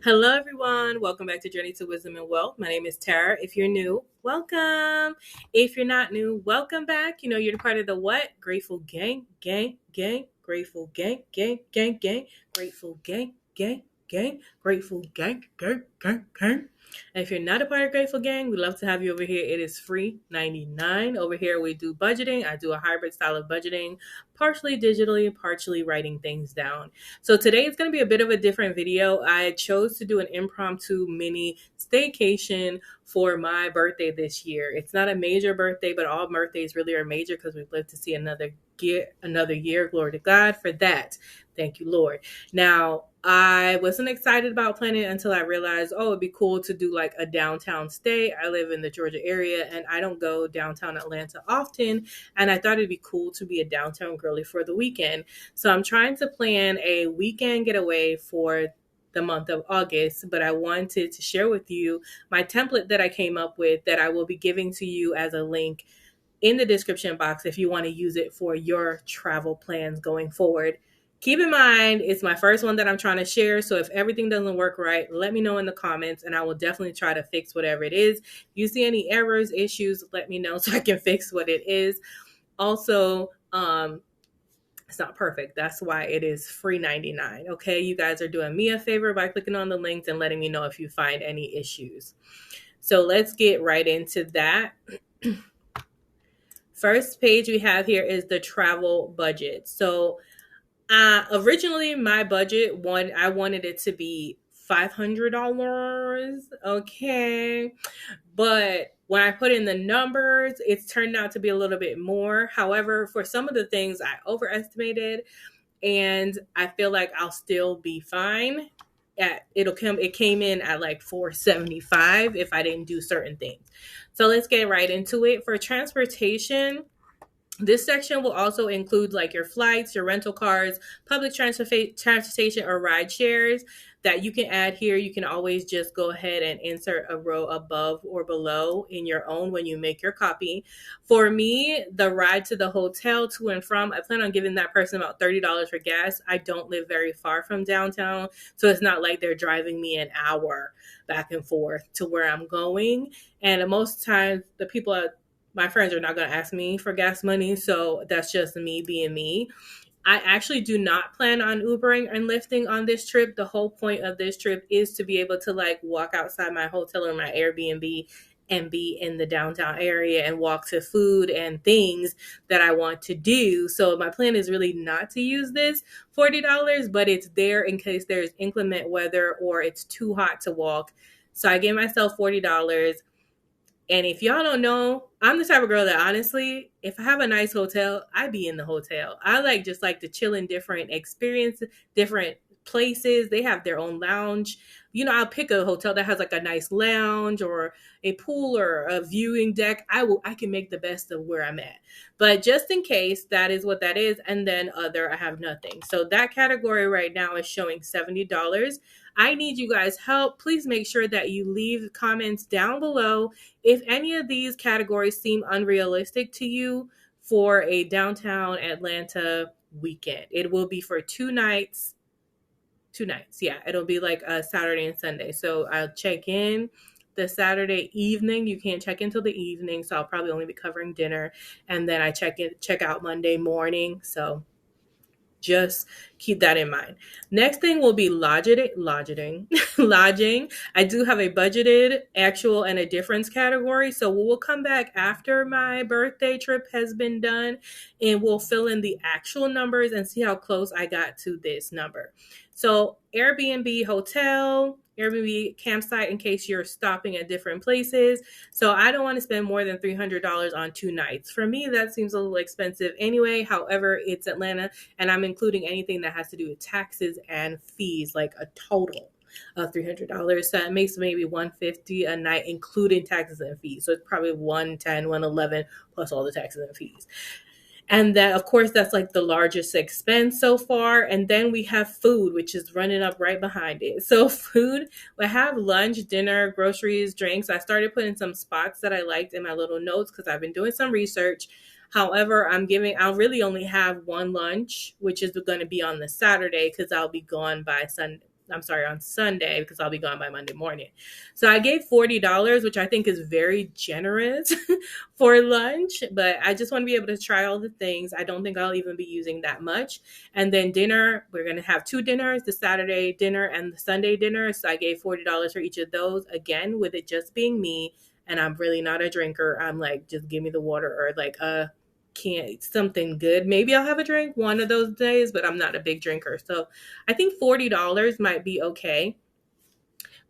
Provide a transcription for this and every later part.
Hello, everyone. Welcome back to Journey to Wisdom and Wealth. My name is Tara. If you're new, welcome. If you're not new, welcome back. You know, you're part of the what? Grateful gang, gang, gang, grateful gang, gang, gang, gang, grateful gang, gang, gang, grateful gang, gang, gang, gang. And if you're not a part of Grateful Gang, we'd love to have you over here. It is free 99. Over here, we do budgeting. I do a hybrid style of budgeting, partially digitally, partially writing things down. So today is going to be a bit of a different video. I chose to do an impromptu mini staycation for my birthday this year. It's not a major birthday, but all birthdays really are major because we've lived to see another year. Glory to God for that. Thank you, Lord. Now, I wasn't excited about planning it until I realized, it'd be cool to do like a downtown stay. I live in the Georgia area and I don't go downtown Atlanta often. And I thought it'd be cool to be a downtown girly for the weekend. So I'm trying to plan a weekend getaway for the month of August, but I wanted to share with you my template that I came up with that I will be giving to you as a link in the description box if you want to use it for your travel plans going forward. Keep in mind, it's my first one that I'm trying to share. So if everything doesn't work right, let me know in the comments and I will definitely try to fix whatever it is. If you see any errors, issues, let me know so I can fix what it is. Also, it's not perfect. That's why it is free 99. Okay. You guys are doing me a favor by clicking on the links and letting me know if you find any issues. So let's get right into that. First page we have here is the travel budget. So originally my budget I wanted it to be $500. Okay. But when I put in the numbers, it's turned out to be a little bit more. However, for some of the things I overestimated and I feel like I'll still be fine. It came in at like $475 if I didn't do certain things. So let's get right into it. For transportation, this section will also include like your flights, your rental cars, public transportation, or ride shares that you can add here. You can always just go ahead and insert a row above or below in your own when you make your copy. For me, the ride to the hotel to and from, I plan on giving that person about $30 for gas. I don't live very far from downtown, so it's not like they're driving me an hour back and forth to where I'm going. And most times the people my friends are not going to ask me for gas money, so that's just me being me. I actually do not plan on Ubering and Lyfting on this trip. The whole point of this trip is to be able to like walk outside my hotel or my Airbnb and be in the downtown area and walk to food and things that I want to do. So my plan is really not to use this $40, but it's there in case there's inclement weather or it's too hot to walk. So I gave myself $40. And if y'all don't know, I'm the type of girl that honestly, if I have a nice hotel, I be in the hotel. I like to chill in different experiences, different places. They have their own lounge. I'll pick a hotel that has like a nice lounge or a pool or a viewing deck. I can make the best of where I'm at. But just in case, that is what that is. And then I have nothing. So that category right now is showing $70. I need you guys' help. Please make sure that you leave comments down below if any of these categories seem unrealistic to you for a downtown Atlanta weekend. It will be for 2 nights. 2 nights. Yeah, it'll be like a Saturday and Sunday. So I'll check in the Saturday evening. You can't check in till the evening, so I'll probably only be covering dinner. And then I check out Monday morning. So just keep that in mind. Next thing will be lodging. I do have a budgeted, actual, and a difference category. So we'll come back after my birthday trip has been done and we'll fill in the actual numbers and see how close I got to this number. So Airbnb hotel, Airbnb campsite in case you're stopping at different places. So I don't want to spend more than $300 on 2 nights. For me, that seems a little expensive anyway. However, it's Atlanta and I'm including anything that has to do with taxes and fees, like a total of $300. So it makes maybe $150 a night, including taxes and fees. So it's probably $110, $111 plus all the taxes and fees. And then, of course, that's like the largest expense so far. And then we have food, which is running up right behind it. So food, we have lunch, dinner, groceries, drinks. I started putting some spots that I liked in my little notes because I've been doing some research. However, I'll really only have one lunch, which is going to be on the Saturday because I'll be gone by I'm sorry, on Sunday, because I'll be gone by Monday morning. So I gave $40, which I think is very generous for lunch, but I just want to be able to try all the things. I don't think I'll even be using that much. And then dinner, we're going to have two dinners, the Saturday dinner and the Sunday dinner. So I gave $40 for each of those, again, with it just being me. And I'm really not a drinker. I'm like, just give me the water, or like can't something good. Maybe I'll have a drink one of those days, but I'm not a big drinker. So I think $40 might be okay.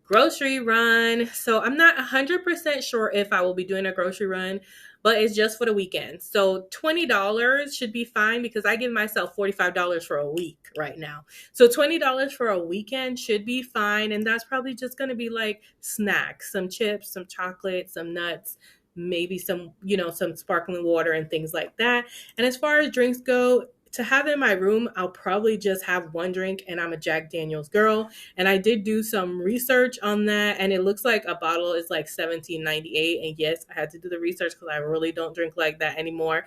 Grocery run. So I'm not 100% sure if I will be doing a grocery run, but it's just for the weekend. So $20 should be fine because I give myself $45 for a week right now. So $20 for a weekend should be fine. And that's probably just going to be like snacks, some chips, some chocolate, some nuts, maybe some, some sparkling water and things like that. And as far as drinks go, to have in my room, I'll probably just have one drink, and I'm a Jack Daniels girl. And I did do some research on that, and it looks like a bottle is like $17.98. And yes, I had to do the research because I really don't drink like that anymore.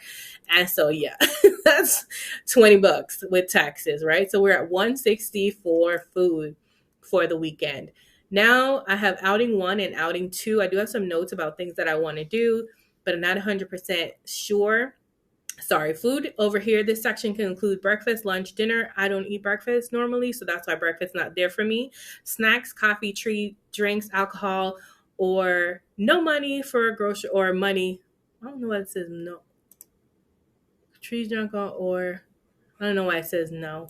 And so yeah, that's $20 with taxes, right? So we're at $160 for food for the weekend. Now I have outing 1 and outing 2. I do have some notes about things that I want to do, but I'm not 100% sure. Sorry, food over here, this section can include breakfast, lunch, dinner. I don't eat breakfast normally, so that's why breakfast's not there for me. Snacks, coffee, treat, drinks, alcohol, or no money for a grocery, or money. I don't know why it says no. Trees, junk, or I don't know why it says no.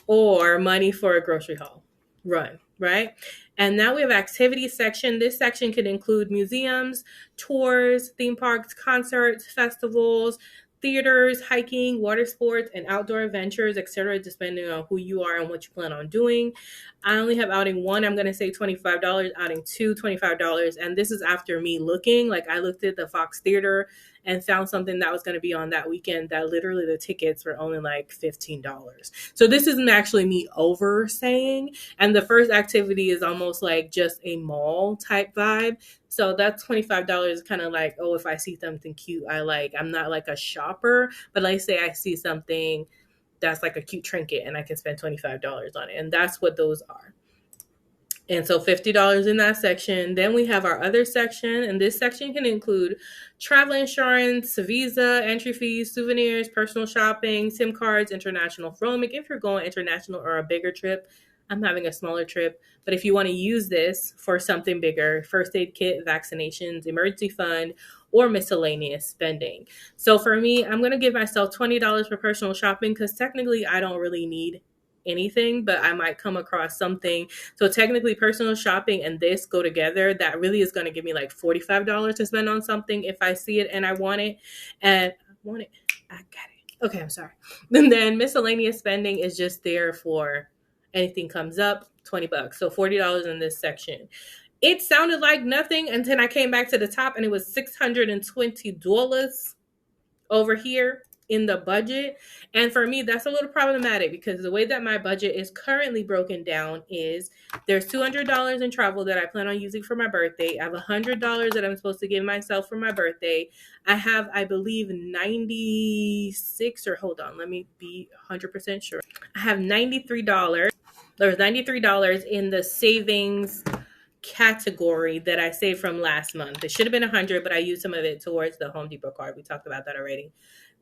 Or money for a grocery haul run, right? And now we have activities section. This section could include museums, tours, theme parks, concerts, festivals, theaters, hiking, water sports, and outdoor adventures, etc., depending on who you are and what you plan on doing. I only have outing 1. I'm going to say $25. Outing 2, $25. And this is after me looking. Like, I looked at the Fox Theater and found something that was going to be on that weekend that literally the tickets were only like $15. So this isn't actually me oversaying. And the first activity is almost like just a mall type vibe. So that's $25, kind of like, oh, if I see something cute, I like. I'm not like a shopper, but like say I see something that's like a cute trinket and I can spend $25 on it. And that's what those are. And so $50 in that section. Then we have our other section, and this section can include travel insurance, visa, entry fees, souvenirs, personal shopping, SIM cards, international roaming. If you're going international or a bigger trip, I'm having a smaller trip. But if you want to use this for something bigger, first aid kit, vaccinations, emergency fund, or miscellaneous spending. So for me, I'm going to give myself $20 for personal shopping because technically I don't really need anything, but I might come across something. So technically personal shopping and this go together. That really is going to give me like $45 to spend on something if I see it and I want it. And I want it. I got it. Okay, I'm sorry. And then miscellaneous spending is just there for anything comes up, $20. So $40 in this section. It sounded like nothing until I came back to the top and it was $620 over here in the budget. And for me, that's a little problematic because the way that my budget is currently broken down is there's $200 in travel that I plan on using for my birthday. I have $100 that I'm supposed to give myself for my birthday. I have, I believe, 96, or hold on, let me be 100% sure. I have $93. There's $93 in the savings category that I saved from last month. It should have been 100, but I used some of it towards the Home Depot card. We talked about that already.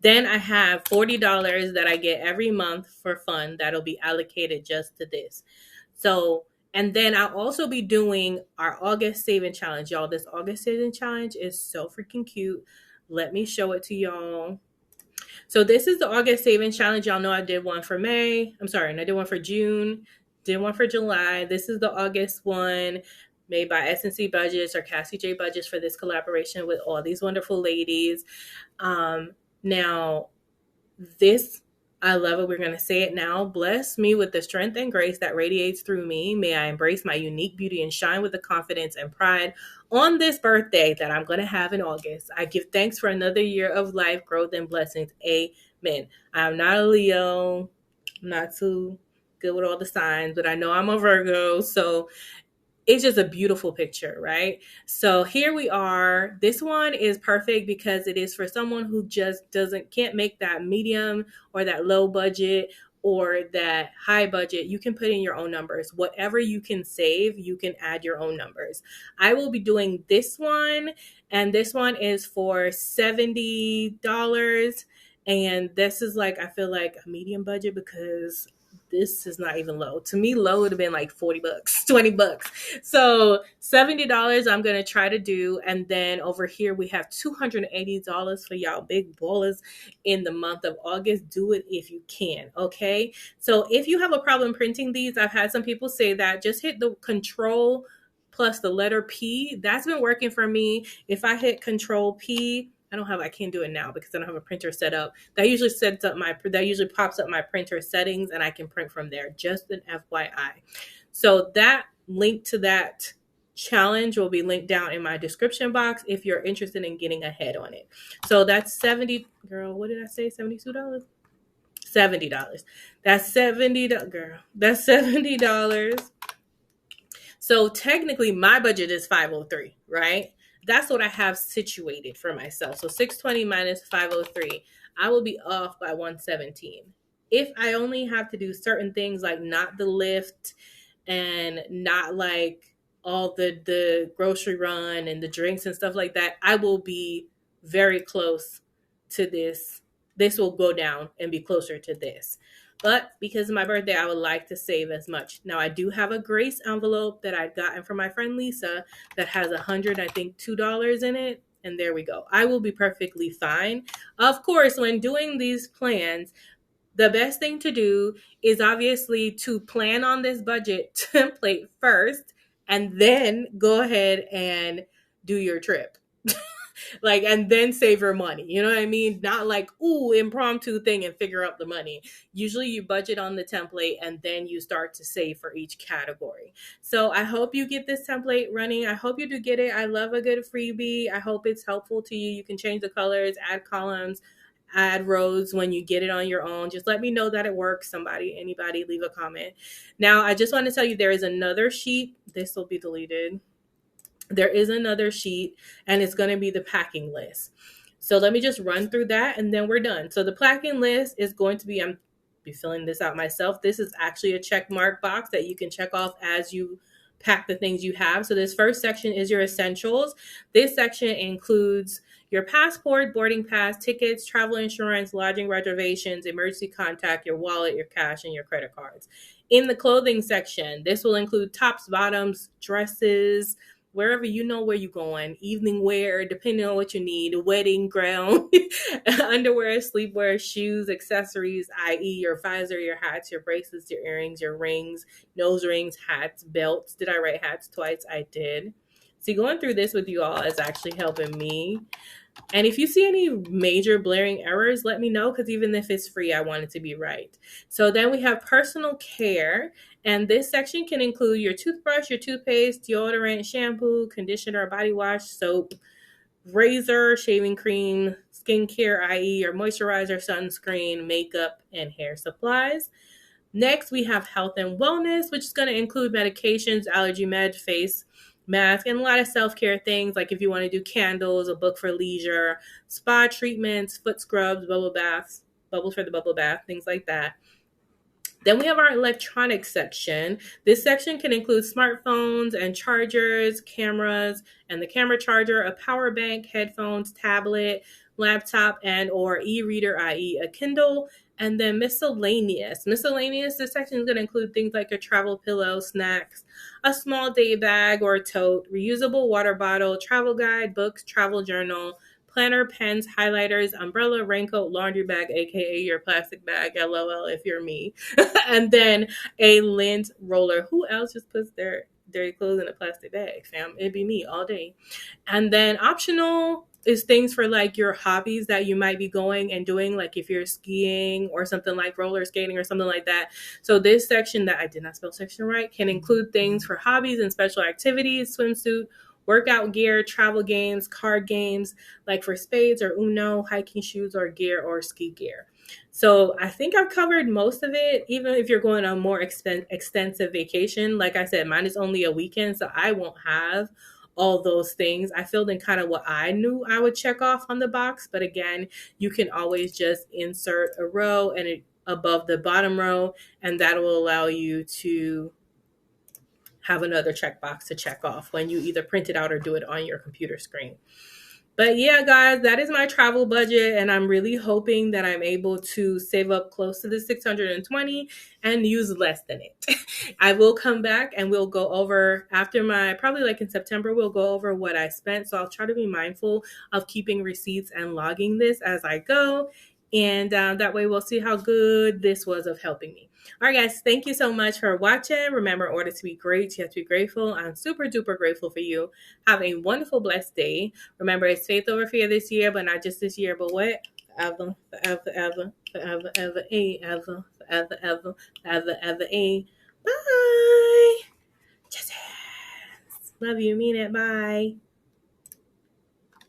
Then I have $40 that I get every month for fun that'll be allocated just to this. So, and then I'll also be doing our August saving challenge. Y'all, this August saving challenge is so freaking cute. Let me show it to y'all. So this is the August saving challenge. Y'all know I did one for May. I'm sorry, and I did one for June. Did one for July. This is the August one, made by S&C Budgets or Cassie J Budgets for this collaboration with all these wonderful ladies. Now, this, I love it. We're going to say it now. Bless me with the strength and grace that radiates through me. May I embrace my unique beauty and shine with the confidence and pride on this birthday that I'm going to have in August. I give thanks for another year of life, growth, and blessings. Amen. I'm not a Leo. I'm not too good with all the signs, but I know I'm a Virgo. So it's just a beautiful picture, right? So here we are. This one is perfect because it is for someone who just can't make that medium or that low budget or that high budget, you can put in your own numbers. Whatever you can save, you can add your own numbers. I will be doing this one, and this one is for $70. And this is like, I feel like a medium budget because this is not even low. To me, low would have been like $40, $20. So $70 I'm gonna try to do. And then over here we have $280 for y'all big ballers in the month of August. Do it if you can. Okay. So if you have a problem printing these, I've had some people say that just hit the control plus the letter P. That's been working for me. If I hit control P, I can't do it now because I don't have a printer set up. That usually pops up my printer settings and I can print from there. Just an FYI. So that link to that challenge will be linked down in my description box if you're interested in getting ahead on it. So that's 70, girl, what did I say? $72? $70. That's $70, girl. That's $70. So technically my budget is 503, right? That's what I have situated for myself. So 620 minus 503, I will be off by 117. If I only have to do certain things like not the lift and not like all the grocery run and the drinks and stuff like that, I will be very close to this. This will go down and be closer to this. But because of my birthday, I would like to save as much. Now, I do have a grace envelope that I've gotten from my friend Lisa that has $2 in it. And there we go. I will be perfectly fine. Of course, when doing these plans, the best thing to do is obviously to plan on this budget template first and then go ahead and do your trip. Like, and then save your money. You know what I mean? Not like, ooh, impromptu thing and figure out the money. Usually you budget on the template and then you start to save for each category. So I hope you get this template running. I hope you do get it. I love a good freebie. I hope it's helpful to you. You can change the colors, add columns, add rows when you get it on your own. Just let me know that it works. Anybody, leave a comment. Now, I just want to tell you there is another sheet. This will be deleted. There is another sheet and it's going to be the packing list. So let me just run through that and then we're done. So the packing list is going to be, I'm be filling this out myself. This is actually a check mark box that you can check off as you pack the things you have. So this first section is your essentials. This section includes your passport, boarding pass, tickets, travel insurance, lodging reservations, emergency contact, your wallet, your cash, and your credit cards. In the clothing section, this will include tops, bottoms, dresses, wherever you know where you're going, evening wear, depending on what you need, a wedding gown, underwear, sleepwear, shoes, accessories, i.e. your visor, your hats, your bracelets, your earrings, your rings, nose rings, hats, belts. Did I write hats twice? I did. See, going through this with you all is actually helping me. And if you see any major blaring errors, let me know, because even if it's free, I want it to be right. So then we have personal care. And this section can include your toothbrush, your toothpaste, deodorant, shampoo, conditioner, body wash, soap, razor, shaving cream, skincare, i.e. your moisturizer, sunscreen, makeup, and hair supplies. Next, we have health and wellness, which is going to include medications, allergy med, face mask, and a lot of self-care things, like if you want to do candles, a book for leisure, spa treatments, foot scrubs, bubble baths, bubbles for the bubble bath, things like that. Then we have our electronics section. This section can include smartphones and chargers, cameras, and the camera charger, a power bank, headphones, tablet, laptop, and or e-reader, i.e. a Kindle, and then miscellaneous. Miscellaneous, this section is going to include things like a travel pillow, snacks, a small day bag or tote, reusable water bottle, travel guide, books, travel journal, planner, pens, highlighters, umbrella, raincoat, laundry bag, aka your plastic bag, LOL if you're me, and then a lint roller. Who else just puts their dirty clothes in a plastic bag, fam? It'd be me all day. And then optional is things for like your hobbies that you might be going and doing, like if you're skiing or something like roller skating or something like that. So this section, that I did not spell section right, can include things for hobbies and special activities, swimsuit, workout gear, travel games, card games, like for spades or Uno, hiking shoes or gear or ski gear. So I think I've covered most of it, even if you're going on a more extensive vacation. Like I said, mine is only a weekend, so I won't have all those things. I filled in kind of what I knew I would check off on the box. But again, you can always just insert a row and above the bottom row, and that will allow you to have another checkbox to check off when you either print it out or do it on your computer screen. But yeah, guys, that is my travel budget, and I'm really hoping that I'm able to save up close to the 620 and use less than it. I will come back and we'll go over after probably like in September, we'll go over what I spent. So I'll try to be mindful of keeping receipts and logging this as I go. And that way we'll see how good this was of helping me. All right, guys, thank you so much for watching. Remember, in order to be great, you have to be grateful. I'm super duper grateful for you. Have a wonderful, blessed day. Remember, it's faith over fear this year, but not just this year, but what? Forever, forever, ever, forever, ever, ever, forever, ever, forever, ever, Bye. Just love you, mean it. Bye.